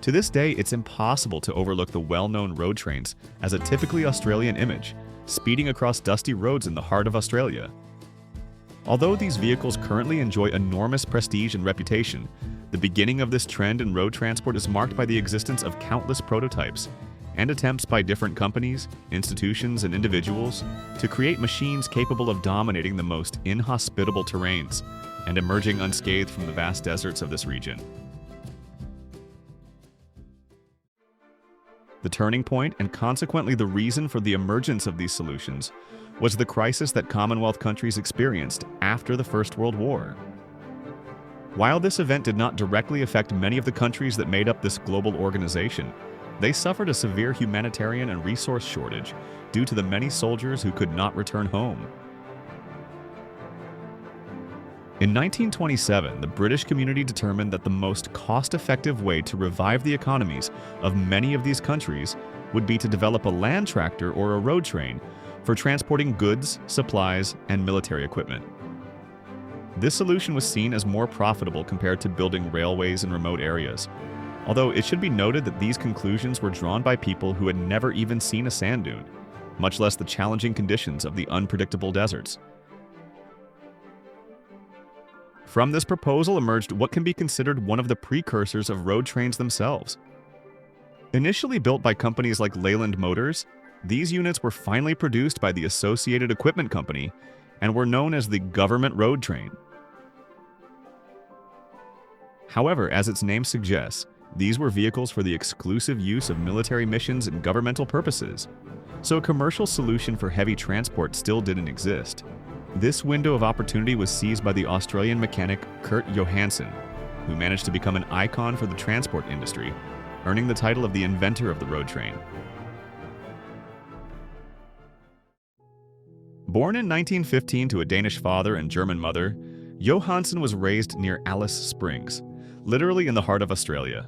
To this day, it's impossible to overlook the well-known road trains as a typically Australian image, speeding across dusty roads in the heart of Australia. Although these vehicles currently enjoy enormous prestige and reputation, the beginning of this trend in road transport is marked by the existence of countless prototypes and attempts by different companies, institutions, and individuals to create machines capable of dominating the most inhospitable terrains and emerging unscathed from the vast deserts of this region. The turning point, and consequently the reason for the emergence of these solutions, was the crisis that Commonwealth countries experienced after the First World War. While this event did not directly affect many of the countries that made up this global organization, they suffered a severe humanitarian and resource shortage due to the many soldiers who could not return home. In 1927, the British community determined that the most cost-effective way to revive the economies of many of these countries would be to develop a land tractor or a road train for transporting goods, supplies, and military equipment. This solution was seen as more profitable compared to building railways in remote areas, although it should be noted that these conclusions were drawn by people who had never even seen a sand dune, much less the challenging conditions of the unpredictable deserts. From this proposal emerged what can be considered one of the precursors of road trains themselves. Initially built by companies like Leyland Motors, these units were finally produced by the Associated Equipment Company and were known as the government road train. However, as its name suggests, these were vehicles for the exclusive use of military missions and governmental purposes, so a commercial solution for heavy transport still didn't exist. This window of opportunity was seized by the Australian mechanic Kurt Johannsen, who managed to become an icon for the transport industry, earning the title of the inventor of the road train. Born in 1915 to a Danish father and German mother, Johannsen was raised near Alice Springs, literally in the heart of Australia.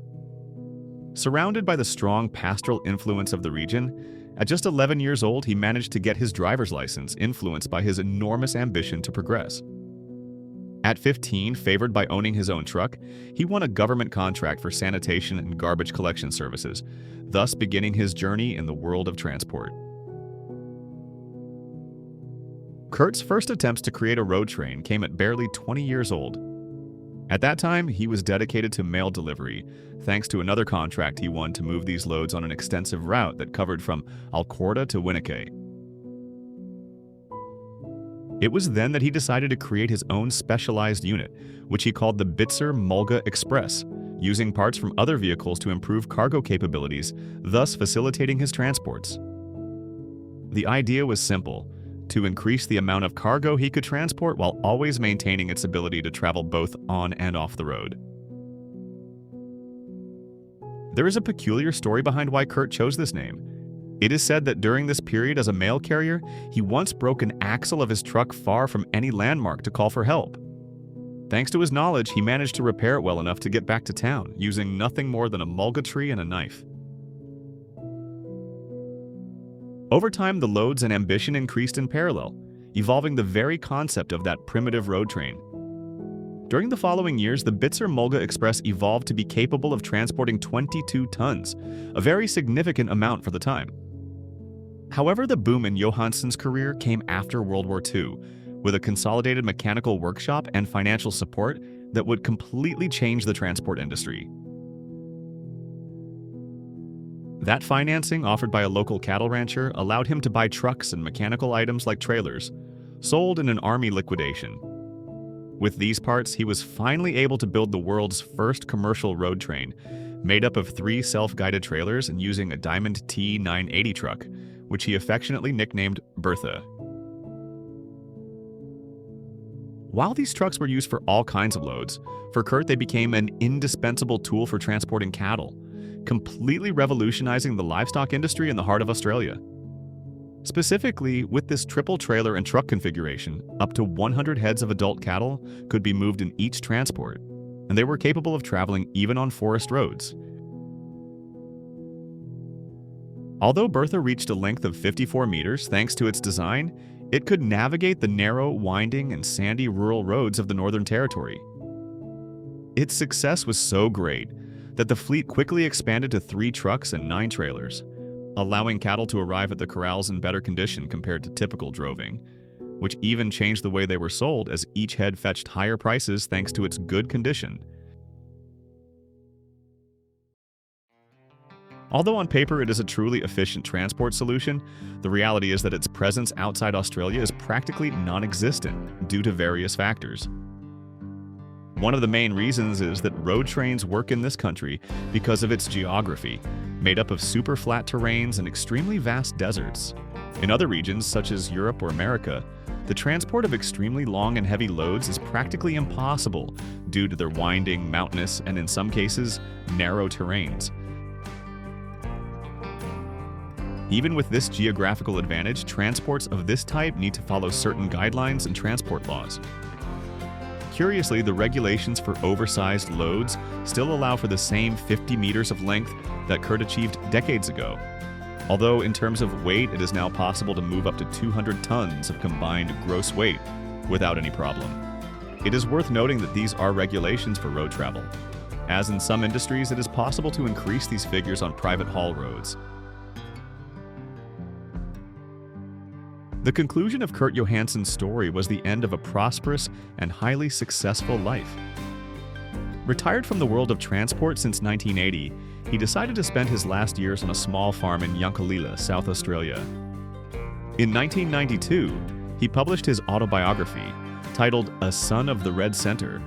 Surrounded by the strong pastoral influence of the region, at just 11 years old, he managed to get his driver's license, influenced by his enormous ambition to progress. At 15, favored by owning his own truck, he won a government contract for sanitation and garbage collection services, thus beginning his journey in the world of transport. Kurt's first attempts to create a road train came at barely 20 years old. At that time, he was dedicated to mail delivery, thanks to another contract he won to move these loads on an extensive route that covered from Alcorta to Winnipeg. It was then that he decided to create his own specialized unit, which he called the Bitzer-Mulga Express, using parts from other vehicles to improve cargo capabilities, thus facilitating his transports. The idea was simple: to increase the amount of cargo he could transport while always maintaining its ability to travel both on and off the road. There is a peculiar story behind why Kurt chose this name. It is said that during this period as a mail carrier, he once broke an axle of his truck far from any landmark to call for help. Thanks to his knowledge, he managed to repair it well enough to get back to town, using nothing more than a mulga tree and a knife. Over time, the loads and ambition increased in parallel, evolving the very concept of that primitive road train. During the following years, the Bitzer-Mulga Express evolved to be capable of transporting 22 tons, a very significant amount for the time. However, the boom in Johannsen's career came after World War II, with a consolidated mechanical workshop and financial support that would completely change the transport industry. That financing, offered by a local cattle rancher, allowed him to buy trucks and mechanical items like trailers, sold in an army liquidation. With these parts, he was finally able to build the world's first commercial road train, made up of 3 self-guided trailers and using a Diamond T980 truck, which he affectionately nicknamed Bertha. While these trucks were used for all kinds of loads, for Kurt they became an indispensable tool for transporting cattle, completely revolutionizing the livestock industry in the heart of Australia. Specifically, with this triple trailer and truck configuration, up to 100 heads of adult cattle could be moved in each transport, and they were capable of traveling even on forest roads. Although Bertha reached a length of 54 meters thanks to its design, it could navigate the narrow, winding, and sandy rural roads of the Northern Territory. Its success was so great that the fleet quickly expanded to 3 trucks and 9 trailers, allowing cattle to arrive at the corrals in better condition compared to typical droving, which even changed the way they were sold as each head fetched higher prices thanks to its good condition. Although on paper it is a truly efficient transport solution, the reality is that its presence outside Australia is practically non-existent due to various factors. One of the main reasons is that road trains work in this country because of its geography, made up of super flat terrains and extremely vast deserts. In other regions, such as Europe or America, the transport of extremely long and heavy loads is practically impossible due to their winding, mountainous, and in some cases, narrow terrains. Even with this geographical advantage, transports of this type need to follow certain guidelines and transport laws. Curiously, the regulations for oversized loads still allow for the same 50 meters of length that Kurt achieved decades ago. Although in terms of weight, it is now possible to move up to 200 tons of combined gross weight without any problem. It is worth noting that these are regulations for road travel. As in some industries, it is possible to increase these figures on private haul roads. The conclusion of Kurt Johannsen's story was the end of a prosperous and highly successful life. Retired from the world of transport since 1980, he decided to spend his last years on a small farm in Yunkalila, South Australia. In 1992, he published his autobiography, titled A Son of the Red Centre,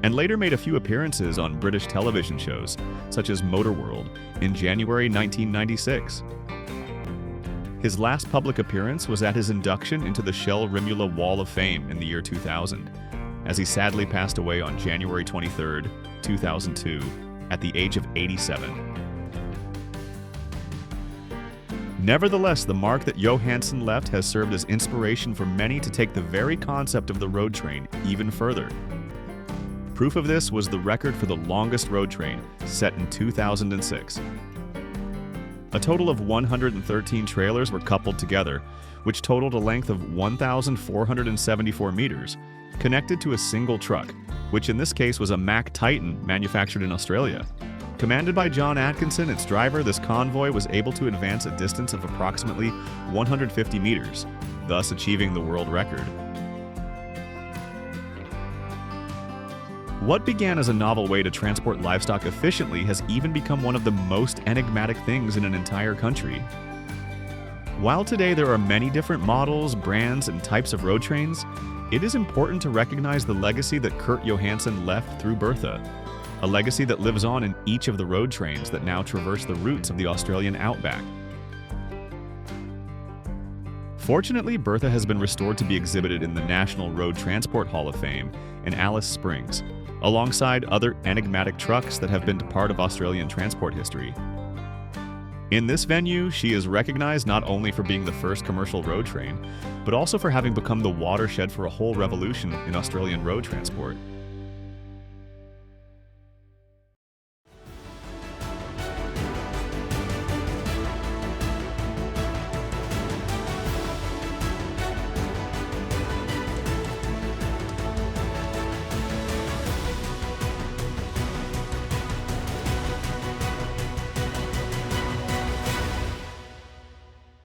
and later made a few appearances on British television shows, such as Motor World, in January 1996. His last public appearance was at his induction into the Shell Rimula Wall of Fame in the year 2000, as he sadly passed away on January 23, 2002, at the age of 87. Nevertheless, the mark that Johannsen left has served as inspiration for many to take the very concept of the road train even further. Proof of this was the record for the longest road train, set in 2006. A total of 113 trailers were coupled together, which totaled a length of 1,474 meters, connected to a single truck, which in this case was a Mack Titan manufactured in Australia. Commanded by John Atkinson, its driver, this convoy was able to advance a distance of approximately 150 meters, thus achieving the world record. What began as a novel way to transport livestock efficiently has even become one of the most enigmatic things in an entire country. While today there are many different models, brands, and types of road trains, it is important to recognize the legacy that Kurt Johannsen left through Bertha, a legacy that lives on in each of the road trains that now traverse the routes of the Australian Outback. Fortunately, Bertha has been restored to be exhibited in the National Road Transport Hall of Fame in Alice Springs, alongside other enigmatic trucks that have been part of Australian transport history. In this venue, she is recognized not only for being the first commercial road train, but also for having become the watershed for a whole revolution in Australian road transport.